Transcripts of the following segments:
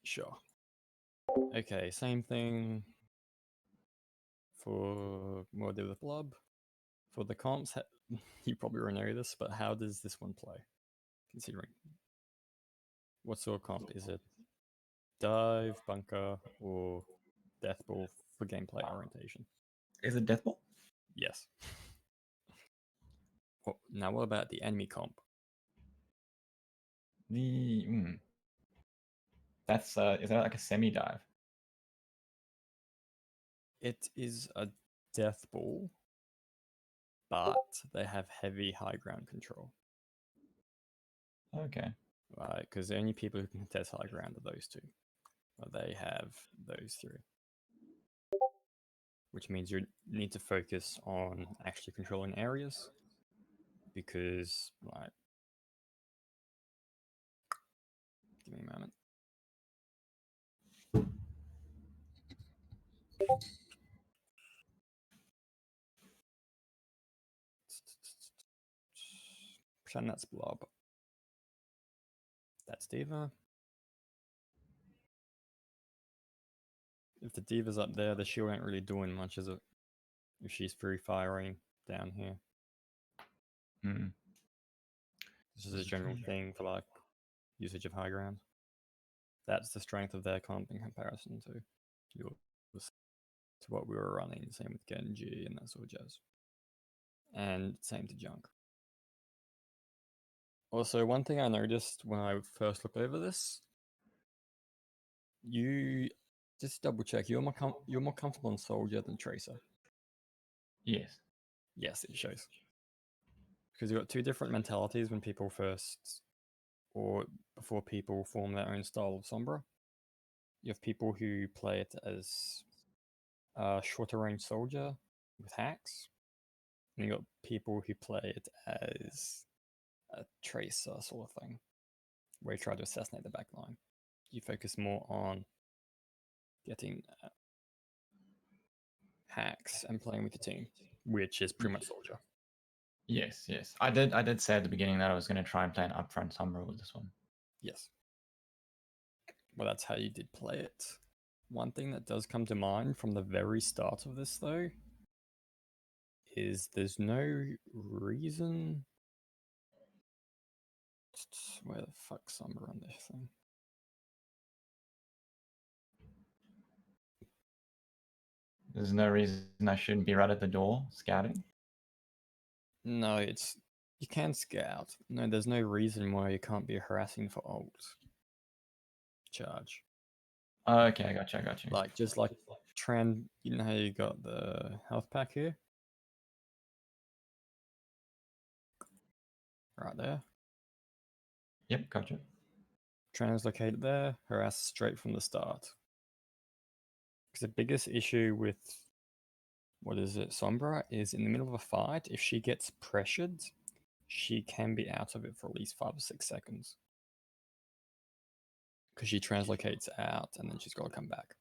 Sure. Okay, same thing for Murder with Blob. For the comps, you probably already know this, but how does this one play? Considering what sort of comp is it? Dive, bunker, or death ball for gameplay orientation? Is it Death Ball? Yes. Now, what about the enemy comp? That's is that like a semi dive? It is a death ball, but they have heavy high ground control. Okay. Right, because the only people who can contest high ground are those two. They have those three. Which means you need to focus on actually controlling areas. Because, like, give me a moment. Pretend that's Blob. That's Diva. If the Diva's up there, the shield ain't really doing much, is it? If she's free firing down here. Hmm. This is a general thing for like usage of high ground. That's the strength of their comp in comparison to yours, to what we were running. Same with Genji and that sort of jazz. And same to Junk. Also, one thing I noticed when I first looked over this, you just double check. You're more comfortable on Soldier than Tracer. Yes. Yes, it shows. Because you've got two different mentalities when people first, or before people form their own style of Sombra. You have people who play it as a shorter range soldier with hacks, and you got people who play it as a tracer sort of thing, where you try to assassinate the backline. You focus more on getting hacks and playing with your team, which is pretty much soldier. Yes, yes. I did say at the beginning that I was going to try and play an upfront Sombra with this one. Yes. Well, that's how you did play it. One thing that does come to mind from the very start of this, though, is there's no reason. Where the fuck Sombra on this thing? There's no reason I shouldn't be right at the door scouting. No, it's you can scout. No, there's no reason why you can't be harassing for ult charge. Oh, okay, I got you. Like just like trend, you know how you got the health pack here, right there. Yep, gotcha. Translocate it there. Harass straight from the start. Because the biggest issue with Sombra is in the middle of a fight. If she gets pressured, she can be out of it for at least 5 or 6 seconds. Because she translocates out and then she's got to come back.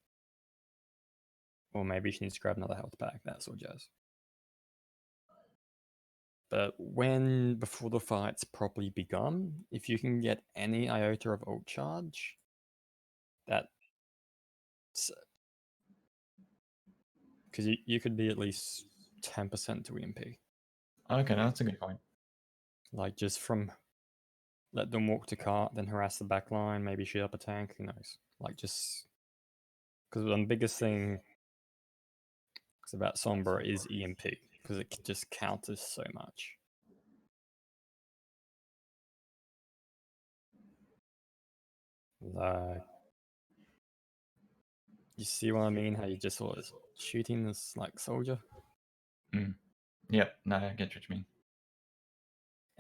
Or maybe she needs to grab another health pack, that sort of jazz. But before the fight's properly begun, if you can get any iota of ult charge, that's because you could be at least 10% to EMP. Okay, no, that's a good point. Like just from let them walk to cart, then harass the back line, maybe shoot up a tank, who knows? Like just because the biggest thing about Sombra is EMP, because it just counters so much. Like, you see what I mean? How you just sort of shooting this like soldier. Yep, no, I get what you mean.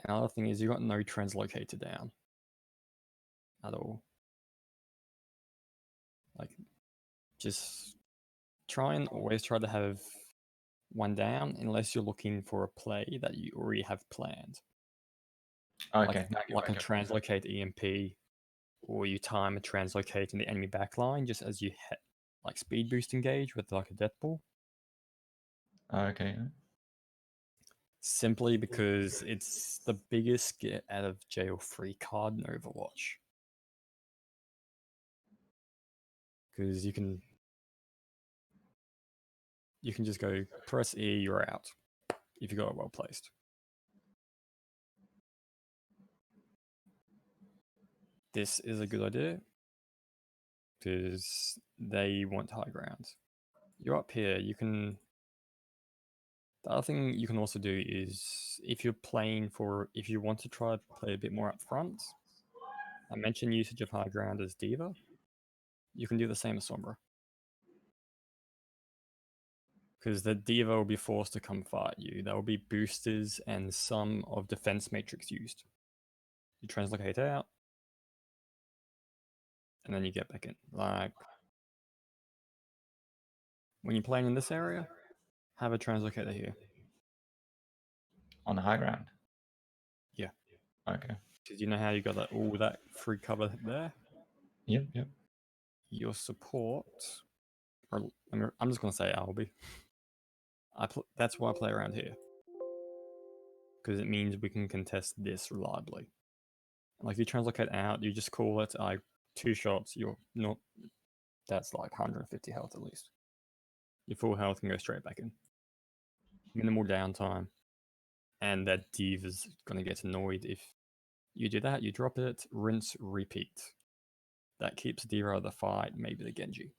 Another thing is you got no translocator down at all. Like, just always try to have one down unless you're looking for a play that you already have planned. Okay, like a translocate EMP, or you time a translocate in the enemy backline just as you like speed boost engage with like a death ball. Okay. Simply because it's the biggest get out of jail free card in Overwatch. because you can just go press E, you're out if you got it well placed. This is a good idea because they want high ground. You're up here, you can. The other thing you can also do is if you want to try to play a bit more up front, I mentioned usage of high ground as Diva. You can do the same as Sombra. Because the Diva will be forced to come fight you. There will be boosters and some of defense matrix used. You translocate out, and then you get back in. Like, when you're playing in this area, have a translocator here. On the high ground? Yeah. Okay. Because you know how you got that free cover there? Yep. Your support, or I'm just going to say Albi. That's why I play around here. Because it means we can contest this reliably. Like, you translocate out, you just call it, 2 shots, you're not. That's like 150 health at least. Your full health can go straight back in. Minimal downtime. And that Diva's going to get annoyed if you do that. You drop it, rinse, repeat. That keeps Diva out of the fight, maybe the Genji.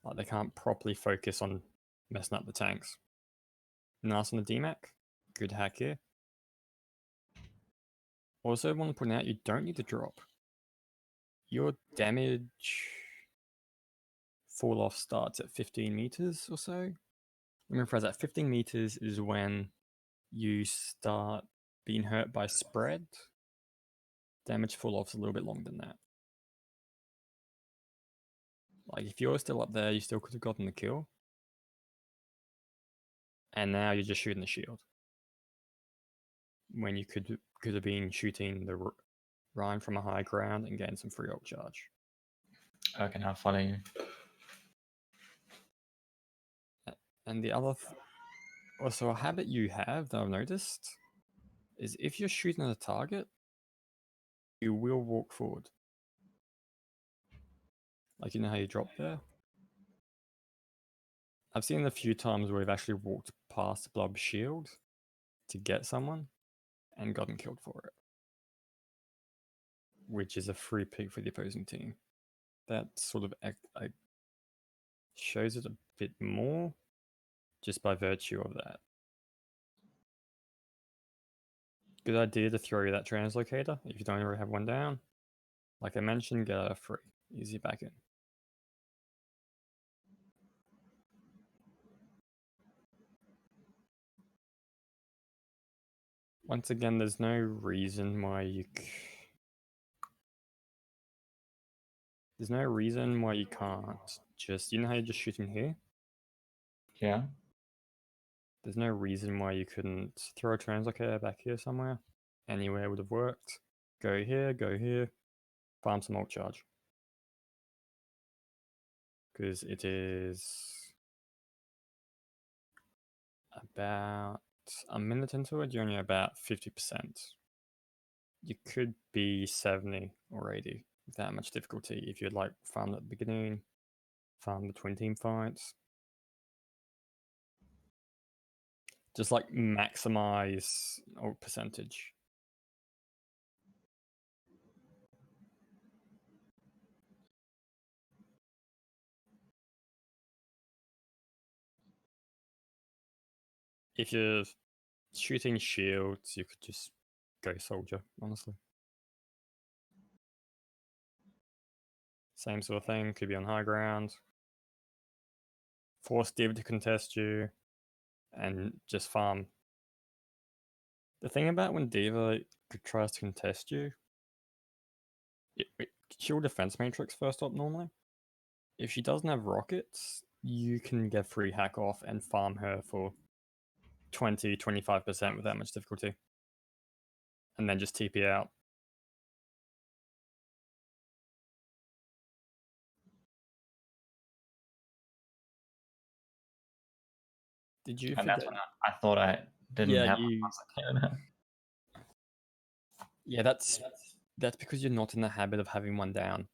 Like, they can't properly focus on messing up the tanks. Nice on the DMAC. Good hack here. Also, I want to point out, you don't need to drop. Your damage fall off starts at 15 meters or so. Let me rephrase that. 15 meters is when you start being hurt by spread. Damage fall off's a little bit longer than that. Like, if you're still up there, you still could have gotten the kill. And now you're just shooting the shield. When you could have been shooting the Rhine from a high ground and getting some free ult charge. Okay, now follow you. And the other also a habit you have that I've noticed is if you're shooting at a target, you will walk forward. Like, you know how you drop there? I've seen a few times where we've actually walked past Blob's shield to get someone and gotten killed for it. Which is a free pick for the opposing team. That sort of shows it a bit more just by virtue of that. Good idea to throw that translocator if you don't already have one down. Like I mentioned, get a free. Easy back in. Once again, there's no reason why you can't just, you know how you're just shooting here? Yeah. There's no reason why you couldn't throw a translocator back here somewhere. Anywhere would have worked. Go here, farm some ult charge. Because it is about a minute into it, you're only about 50%. You could be 70 or 80 without much difficulty if you'd like farm at the beginning, farm between team fights. Just like maximize ult percentage. If you're shooting shields, you could just go soldier, honestly. Same sort of thing, could be on high ground. Force Div to contest you, and just farm. The thing about when Diva tries to contest you, she'll defense matrix first up normally. If she doesn't have rockets, you can get free hack off and farm her for 20-25% without much difficulty. And then just TP out. Did you And forget? that's when I thought I didn't have Yeah, that's because you're not in the habit of having one down.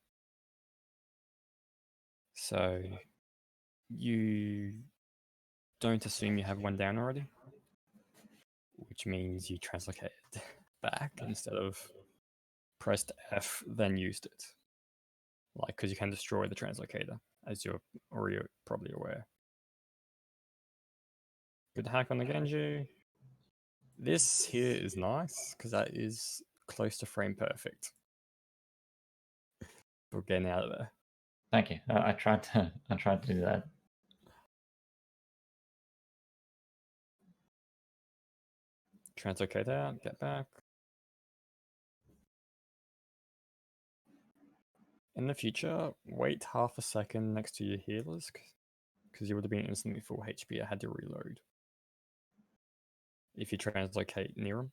So you don't assume you have one down already, which means you translocate it back instead of pressed F, then used it. Like, because you can destroy the translocator, as you're already probably aware. Good hack on the Genji. This here is nice, because that is close to frame perfect. We're getting out of there. Thank you. I tried to do that. Translocate out, get back. In the future, wait half a second next to your healers, because you would have been instantly full HP. I had to reload. If you translocate near them,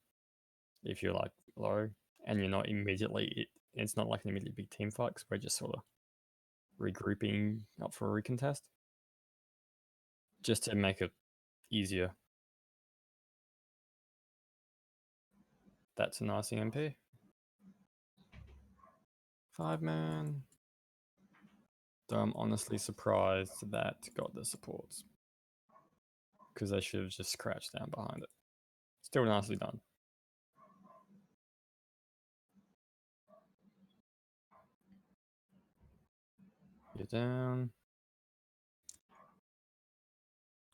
if you're like low and you're not immediately, it's not like an immediate big team fight, because we're just sort of regrouping up for a recontest, just to make it easier. That's a nice EMP. 5-man. Though I'm honestly surprised that got the supports, because they should have just crouched down behind it. Still nicely done. You're down.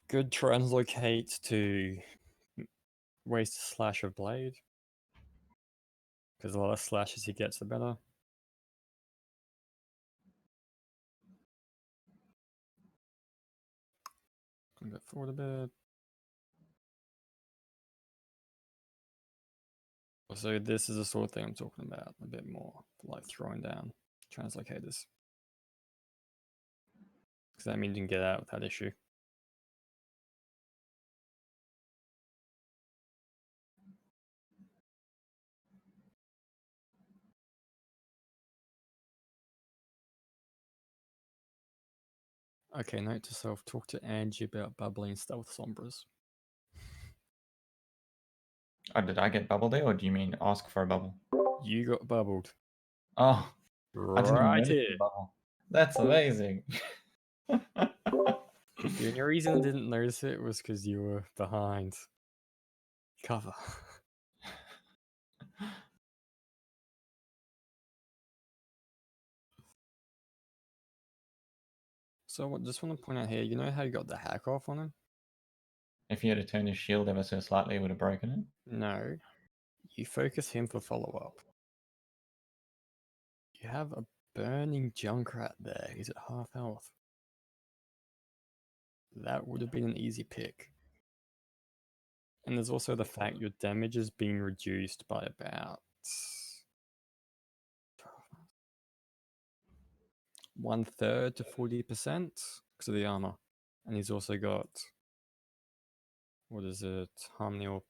Good translocate to waste a slash of blade, because the less slashes he gets, the better. Gonna go forward a bit. So this is the sort of thing I'm talking about a bit more, like throwing down translocators, because that means you can get out with that issue. Okay, note to self, talk to Angie about bubbling stealth Sombras. Oh, did I get bubble there, or do you mean ask for a bubble? You got bubbled. Oh, I didn't even Right notice here. the bubble. That's amazing. The only reason I didn't notice it was because you were behind cover. So I just want to point out here, you know how you got the hack off on him? If he had to turn his shield ever so slightly, it would have broken it. No. You focus him for follow-up. You have a burning Junkrat there. He's at half health. That would have been an easy pick. And there's also the fact your damage is being reduced by about 1/3 to 40% because of the armor. And he's also got, what is it, Harmony, or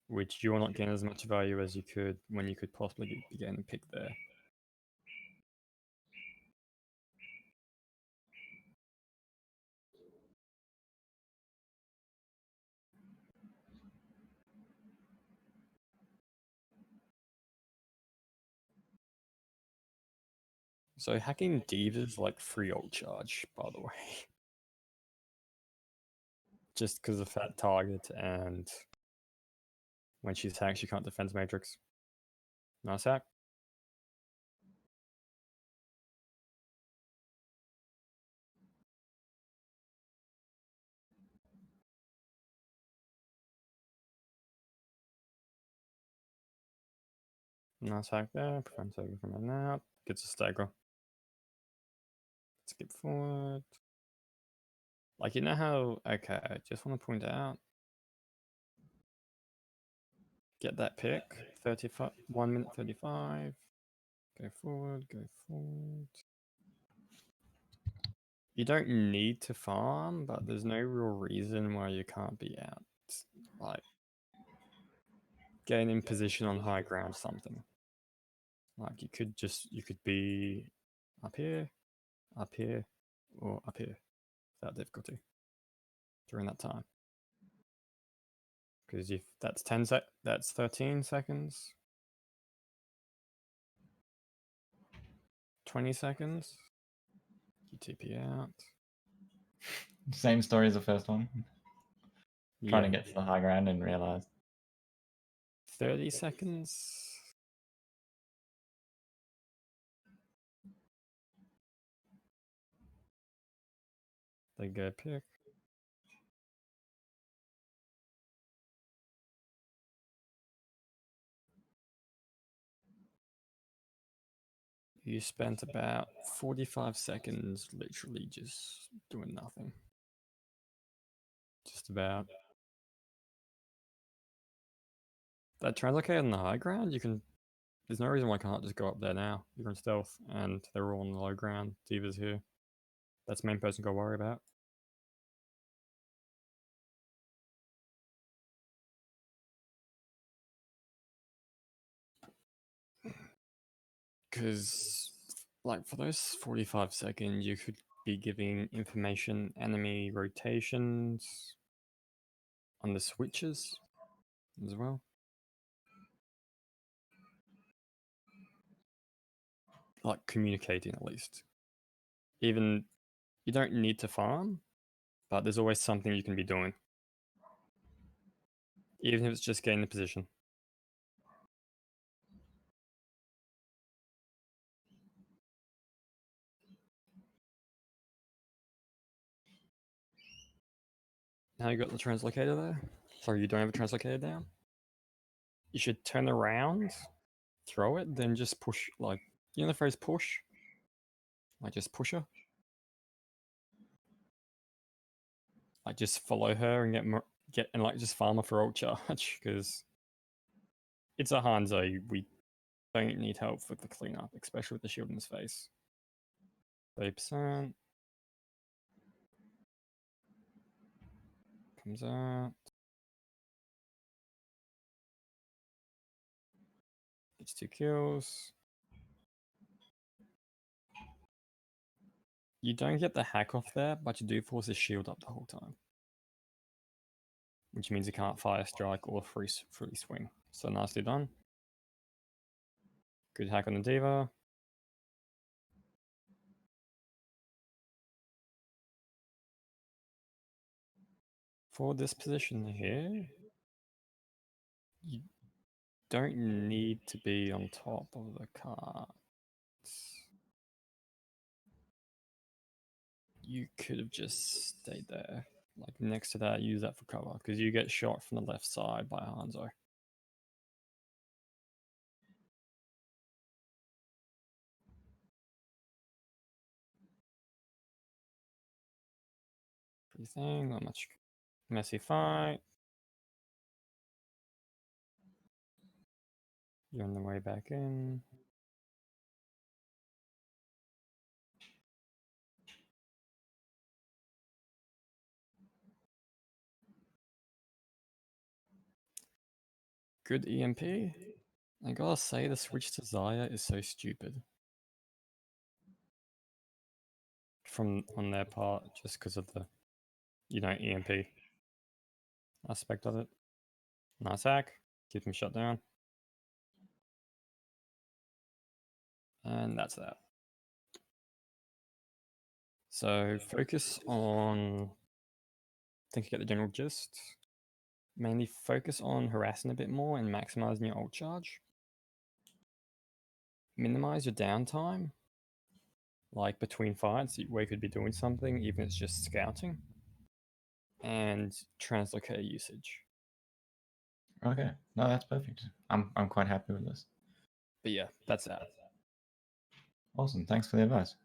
which you're not getting as much value as you could when you could possibly be getting picked there. So hacking Diva's like free ult charge, by the way. Just because of fat target, and when she's hacked, she can't defense matrix. Nice hack. Nice hack there. Prevents over from in out. Gets a stagger. Skip forward. Like, you know how, okay, I just want to point out, get that pick, 35, 1 minute 35, go forward, go forward. You don't need to farm, but there's no real reason why you can't be out. Like, getting in position on high ground, something. Like, you could be up here, or up here, without difficulty, during that time. Because if that's 13 seconds, 20 seconds. You TP out. Same story as the first one. Trying to Yeah. get to the high ground and realized. 30 seconds. They go pick. You spent about 45 seconds literally just doing nothing. Just about. That translocate on the high ground, you can. There's no reason why I can't just go up there now. You're in stealth, and they're all on the low ground. Diva's here. That's the main person got to worry about. Because, like, for those 45 seconds, you could be giving information, enemy rotations on the switches as well. Like, communicating at least. Even, you don't need to farm, but there's always something you can be doing. Even if it's just getting the position. Now you got the translocator there. Sorry, you don't have a translocator down. You should turn around, throw it, then just push, like, you know the phrase push? Like, just push her. Like, just follow her and get and like just farm her for ult charge, because it's a Hanzo. We don't need help with the cleanup, especially with the shield in his face. 30%. Comes out. Gets 2 kills. You don't get the hack off there, but you do force his shield up the whole time. Which means he can't fire strike or free swing. So nicely done. Good hack on the Diva. For this position here, you don't need to be on top of the cards. You could have just stayed there. Like next to that, use that for cover, because you get shot from the left side by Hanzo. Free thing, not much messy fight. You're on the way back in. Good EMP. I gotta say, the switch to Zaya is so stupid. From on their part, just because of the, EMP aspect of it. Nice hack. Keep him shut down. And that's that. So focus on, I think you get the general gist. Mainly focus on harassing a bit more and maximizing your ult charge. Minimize your downtime, like between fights where you could be doing something, even if it's just scouting. And translocator usage. Okay, no, that's perfect. I'm quite happy with this. But yeah, that's that. Awesome. Thanks for the advice.